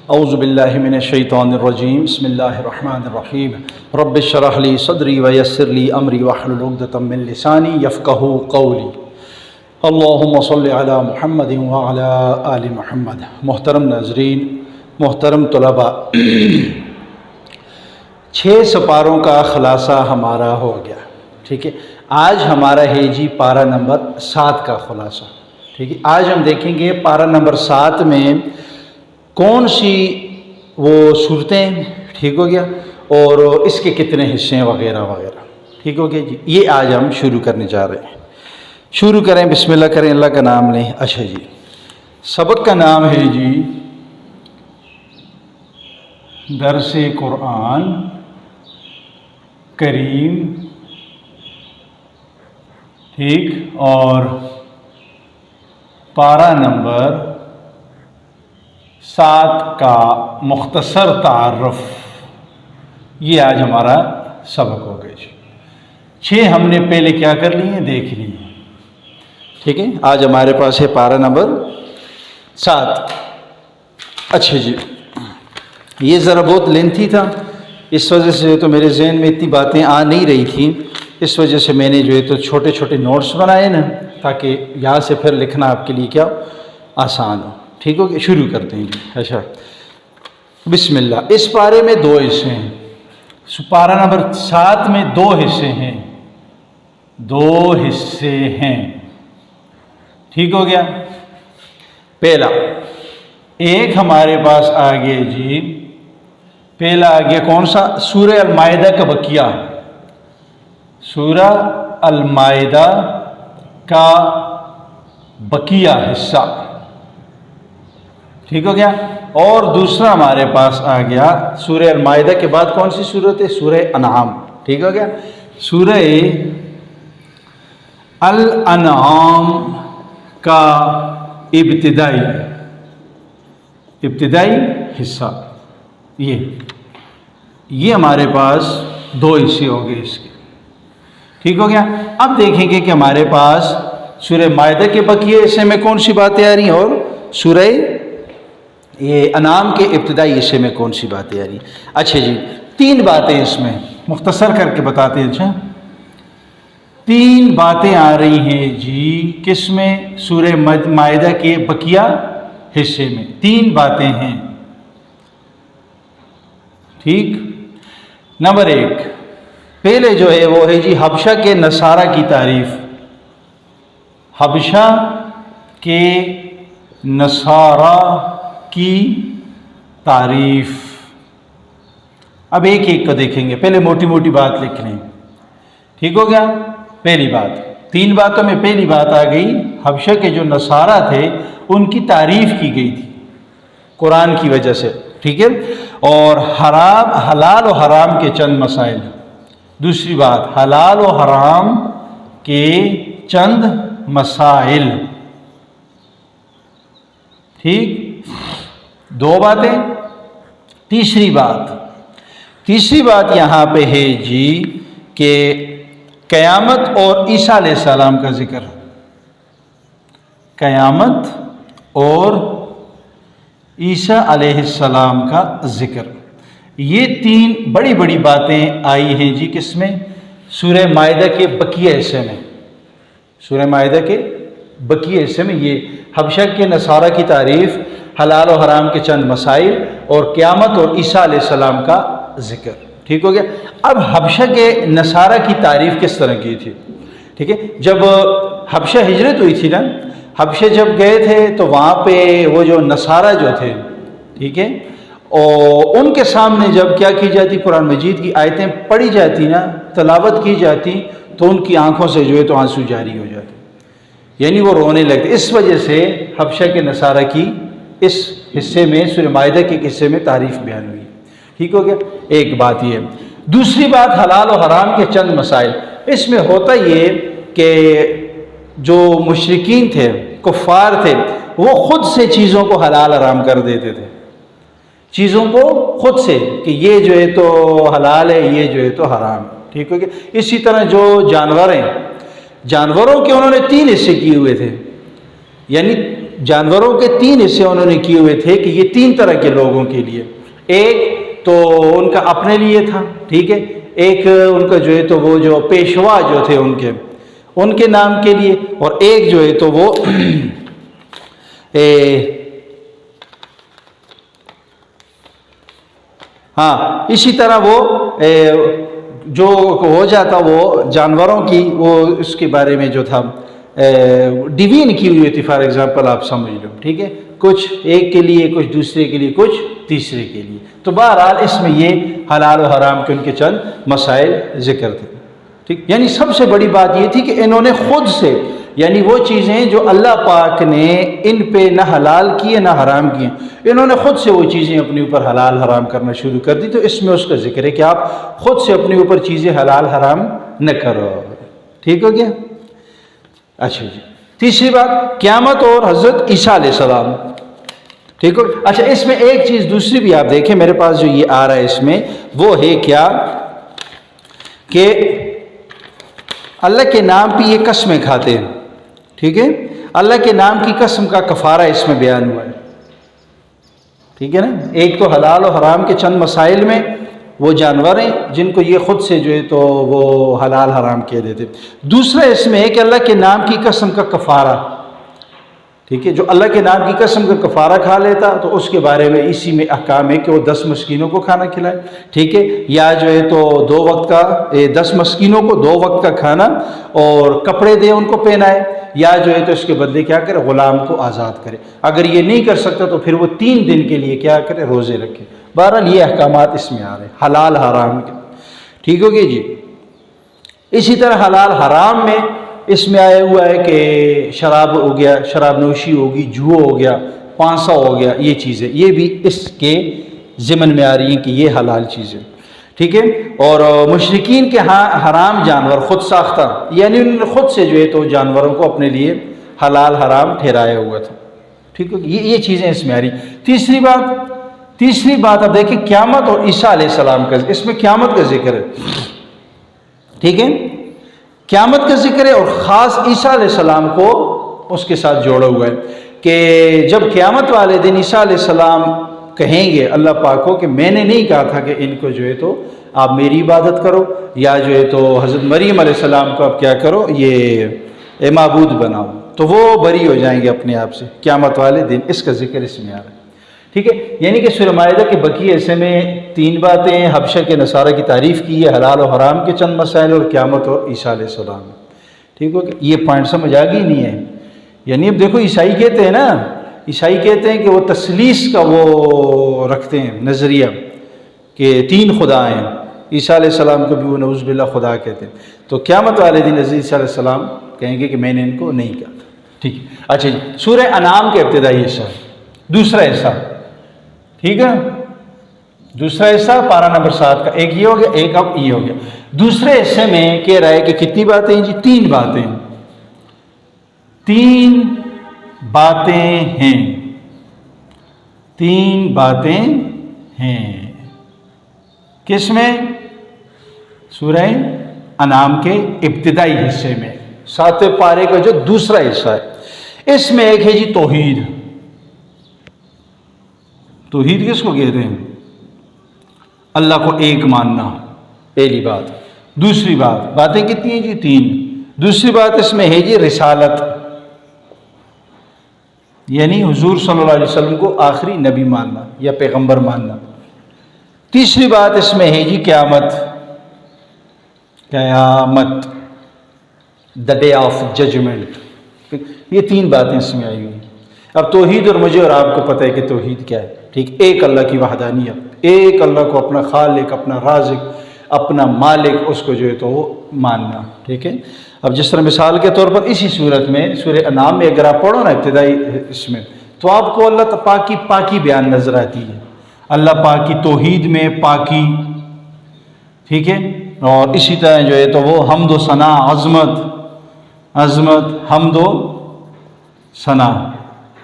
اعوذ باللہ من الشیطان الرجیم بسم اللہ الرحمن الرحیم رب اشرح لی صدری ویسر لی امری واحلل عقدۃ من لسانی یفقہوا قولی اللہم صل علی محمد وعلی آل محمد۔ محترم ناظرین، محترم طلباء، 6 سپاروں کا خلاصہ ہمارا ہو گیا، ٹھیک ہے۔ آج ہمارا ہے جی پارہ نمبر 7 کا خلاصہ، ٹھیک ہے۔ آج ہم دیکھیں گے پارہ نمبر 7 میں کون سی وہ صورتیں، ٹھیک ہو گیا، اور اس کے کتنے حصے ہیں وغیرہ وغیرہ، ٹھیک ہو گیا جی۔ یہ آج ہم شروع کرنے جا رہے ہیں۔ شروع کریں، بسم اللہ کریں، اللہ کا نام لیں۔ اچھا جی، سبق کا نام ہے جی درس قرآن کریم، ٹھیک، اور پارہ نمبر 7 کا مختصر تعارف، یہ آج ہمارا سبق ہو گیا جی۔ 6 ہم نے پہلے کیا کر لی ہیں، دیکھ لی ہیں، ٹھیک ہے۔ آج ہمارے پاس ہے پارہ نمبر 7۔ اچھا جی، یہ ذرا بہت لینتھی تھا، اس وجہ سے تو میرے ذہن میں اتنی باتیں آ نہیں رہی تھیں، اس وجہ سے میں نے جو ہے تو چھوٹے چھوٹے نوٹس بنائے نا، تاکہ یہاں سے پھر لکھنا آپ کے لیے کیا آسان ہو، ٹھیک ہو گیا۔ شروع کرتے ہیں جی۔ اچھا، بسم اللہ۔ اس پارے میں 2 حصے ہیں، پارہ نمبر 7 میں 2 حصے ہیں، 2 حصے ہیں، ٹھیک ہو گیا۔ پہلا ایک ہمارے پاس آگے جی، پہلا آگے کون سا، سورہ المائدہ کا بقیہ، سورہ المائدہ کا بقیہ حصہ، ٹھیک ہو گیا۔ اور دوسرا ہمارے پاس آ گیا سورہ المائدہ کے بعد کون سی صورت ہے، سورہ انعام، ٹھیک ہو گیا۔ سورہ الانعام کا ابتدائی حصہ، یہ ہمارے پاس 2 حصے ہو گئے اس کے، ٹھیک ہو گیا۔ اب دیکھیں گے کہ ہمارے پاس سورہ مائدہ کے بقیہ حصے میں کون سی باتیں آ رہی ہیں، اور سورہ یہ انعام کے ابتدائی حصے میں کون سی باتیں آ رہی ہیں۔ اچھا جی، 3 باتیں اس میں مختصر کر کے بتاتے ہیں۔ اچھا، 3 باتیں آ رہی ہیں جی، کس میں، سورہ مائدہ کے بقیہ حصے میں 3 باتیں ہیں، ٹھیک۔ نمبر 1 پہلے جو ہے وہ ہے جی حبشہ کے نصارہ کی تعریف، حبشہ کے نصارہ کی تعریف۔ اب ایک ایک کو دیکھیں گے، پہلے موٹی موٹی بات لکھ لیں، ٹھیک ہو گیا۔ پہلی بات، 3 باتوں میں پہلی بات آ گئی، حبشہ کے جو نصارہ تھے ان کی تعریف کی گئی تھی قرآن کی وجہ سے، ٹھیک ہے۔ اور حلال و حرام کے چند مسائل۔ دوسری بات، حلال و حرام کے چند مسائل، ٹھیک، 2 باتیں۔ تیسری بات یہاں پہ ہے جی کہ قیامت اور عیسیٰ علیہ السلام کا ذکر، قیامت اور عیسیٰ علیہ السلام کا ذکر۔ یہ 3 بڑی بڑی باتیں آئی ہیں جی، کس میں، سورہ مائدہ کے بقیہ حصے میں، سورہ مائدہ کے بقیہ حصے میں یہ حبشہ کے نصارہ کی تعریف، حلال و حرام کے چند مسائل، اور قیامت اور عیسیٰ علیہ السلام کا ذکر، ٹھیک ہو گیا۔ اب حبشہ کے نصارہ کی تعریف کس طرح کی تھی، ٹھیک ہے۔ جب حبشہ ہجرت ہوئی تھی نا، حبشہ جب گئے تھے تو وہاں پہ وہ جو نصارہ جو تھے، ٹھیک ہے، اور ان کے سامنے جب کیا کی جاتی، قرآن مجید کی آیتیں پڑھی جاتی نا، تلاوت کی جاتی، تو ان کی آنکھوں سے جو ہے تو آنسو جاری ہو جاتے، یعنی وہ رونے لگتے۔ اس وجہ سے حبشہ کے نصارہ کی اس حصے میں، سورہ مائدہ کے حصے میں تعریف بیان ہوئی، ٹھیک ہو گیا۔ ایک بات یہ۔ دوسری بات، حلال و حرام کے چند مسائل۔ اس میں ہوتا یہ کہ جو مشرکین تھے، کفار تھے، وہ خود سے چیزوں کو حلال حرام کر دیتے تھے، چیزوں کو خود سے، کہ یہ جو ہے تو حلال ہے، یہ جو ہے تو حرام، ٹھیک ہو گیا۔ اسی طرح جو جانور ہیں، جانوروں کے انہوں نے 3 حصے کیے ہوئے تھے، یعنی جانوروں کے 3 حصے انہوں نے کیے ہوئے تھے کہ یہ 3 طرح کے لوگوں کے لیے، ایک تو ان کا اپنے لیے تھا، ٹھیک ہے، ایک ان کا جو ہے تو وہ جو پیشوا جو تھے ان کے نام کے لیے، اور ایک جو ہے تو وہ ہاں اسی طرح وہ جو ہو جاتا وہ جانوروں کی وہ اس کے بارے میں جو تھا ڈیوین کی ہوئی تھی، فار ایگزامپل آپ سمجھ لو، ٹھیک ہے، کچھ ایک کے لیے، کچھ دوسرے کے لیے، کچھ تیسرے کے لیے. تو بہرحال اس میں یہ حلال و حرام کے ان کے چند مسائل ذکر تھے، ٹھیک. یعنی سب سے بڑی بات یہ تھی کہ انہوں نے خود سے، یعنی وہ چیزیں جو اللہ پاک نے ان پہ نہ حلال کیے نہ حرام کیے، انہوں نے خود سے وہ چیزیں اپنے اوپر حلال حرام کرنا شروع کر دی. تو اس میں اس کا ذکر ہے کہ آپ خود سے اپنے اوپر چیزیں حلال حرام نہ کرو. ٹھیک ہو گیا؟ اچھا جی. تیسری بات قیامت اور حضرت عیسیٰ علیہ السلام. ٹھیک ہو. اچھا اس میں ایک چیز دوسری بھی آپ دیکھیں، میرے پاس جو یہ آ رہا ہے اس میں وہ ہے کیا کہ اللہ کے نام پہ یہ قسمیں کھاتے ہیں، ٹھیک ہے، اللہ کے نام کی قسم کا کفارہ اس میں بیان ہوا ہے، ٹھیک ہے نا. ایک تو حلال و حرام کے چند مسائل میں وہ جانور ہیں جن کو یہ خود سے جو ہے تو وہ حلال حرام کہہ دیتے. دوسرا اس میں ہے کہ اللہ کے نام کی قسم کا کفارہ، ٹھیک ہے، جو اللہ کے نام کی قسم کا کفارہ کھا لیتا تو اس کے بارے میں اسی میں احکام ہے کہ وہ 10 مسکینوں کو کھانا کھلائے، ٹھیک ہے، یا جو ہے تو 2 وقت کا 10 مسکینوں کو 2 وقت کا کھانا اور کپڑے دے ان کو پہنائے، یا جو ہے تو اس کے بدلے کیا کرے، غلام کو آزاد کرے. اگر یہ نہیں کر سکتا تو پھر وہ 3 دن کے لیے کیا کرے، روزے رکھے. بہرحال یہ احکامات اس میں آ رہے ہیں حلال حرام کے. ٹھیک ہو گیا جی. اسی طرح حلال حرام میں اس میں آیا ہوا ہے کہ شراب ہو گیا، شراب نوشی ہوگی، جوا ہو گیا، پانسا ہو گیا، یہ چیزیں یہ بھی اس کے ضمن میں آ رہی ہیں کہ یہ حلال چیزیں، ٹھیک ہے. اور مشرکین کے ہاں حرام جانور خود ساختہ، یعنی انہوں نے خود سے جو ہے تو جانوروں کو اپنے لیے حلال حرام ٹھہرایا ہوا تھا. ٹھیک ہے، یہ چیزیں اس میں آ رہی. تیسری بات اب دیکھیں قیامت اور عیسیٰ علیہ السلام کا، اس میں قیامت کا ذکر ہے، ٹھیک ہے، قیامت کا ذکر ہے اور خاص عیسیٰ علیہ السلام کو اس کے ساتھ جوڑا ہوا ہے کہ جب قیامت والے دن عیسیٰ علیہ السلام کہیں گے اللہ پاک کو کہ میں نے نہیں کہا تھا کہ ان کو جو ہے تو آپ میری عبادت کرو، یا جو ہے تو حضرت مریم علیہ السلام کو آپ کیا کرو، یہ معبود بناؤ، تو وہ بری ہو جائیں گے اپنے آپ سے قیامت والے دن. اس کا ذکر اس میں آ رہا ہے، ٹھیک ہے. یعنی کہ سورہ مائدہ کے بقیہ حصے میں 3 باتیں حبشہ کے نصارہ کی تعریف کی ہے، حلال و حرام کے چند مسائل اور قیامت اور عیسیٰ علیہ السلام. ٹھیک ہو کہ یہ پوائنٹ سمجھ آ گئی نہیں ہے. یعنی اب دیکھو عیسائی کہتے ہیں نا، عیسائی کہتے ہیں کہ وہ تثلیث کا وہ رکھتے ہیں نظریہ کہ 3 خدا ہیں. عیسیٰ علیہ السلام کو بھی وہ نعوذ باللہ خدا کہتے ہیں. تو قیامت والے دن عیسیٰ علیہ السلام کہیں گے کہ میں نے ان کو نہیں کہا تھا. ٹھیک ہے. اچھا جی. سورہ انعام کے ابتدائی حصہ، دوسرا حصہ، ٹھیک ہے، دوسرا حصہ پارہ نمبر 7 کا، ایک یہ ہو گیا، ایک اب یہ ہو گیا. دوسرے حصے میں کہہ رہا ہے کہ کتنی باتیں جی؟ 3 باتیں. 3 باتیں ہیں، 3 باتیں ہیں. کس میں؟ سورہ انعام کے ابتدائی حصے میں، 7ویں پارے کا جو دوسرا حصہ ہے. اس میں ایک ہے جی توحید. توحید کس کو کہتے ہیں؟ اللہ کو ایک ماننا، پہلی بات. دوسری باتیں کتنی ہیں جی؟ 3. دوسری بات اس میں ہے جی رسالت، یعنی حضور صلی اللہ علیہ وسلم کو آخری نبی ماننا یا پیغمبر ماننا. تیسری بات اس میں ہے جی قیامت، دا ڈے آف ججمنٹ. یہ 3 باتیں اس میں آئی ہوئی ہیں. اب توحید اور مجھے اور آپ کو پتہ ہے کہ توحید کیا ہے، ٹھیک. ایک اللہ کی وحدانیت، ایک اللہ کو اپنا خالق، اپنا رازق، اپنا مالک، اس کو جو ہے تو وہ ماننا، ٹھیک ہے. اب جس طرح مثال کے طور پر اسی صورت میں سورہ انعام میں اگر آپ پڑھو نا ابتدائی اس میں، تو آپ کو اللہ پاک کی پاکی بیان نظر آتی ہے. اللہ پاک کی توحید میں پاکی، ٹھیک ہے. اور اسی طرح جو ہے تو وہ حمد و ثنا، عظمت، حمد و ثنا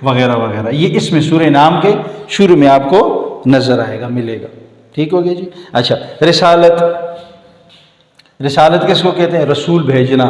وغیرہ وغیرہ، یہ اس میں سورہ انعام کے شروع میں آپ کو نظر آئے گا، ملے گا. ٹھیک ہو گیا جی. اچھا رسالت کس کو کہتے ہیں؟ رسول بھیجنا.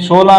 16,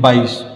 22।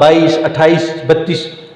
22, 28, 32,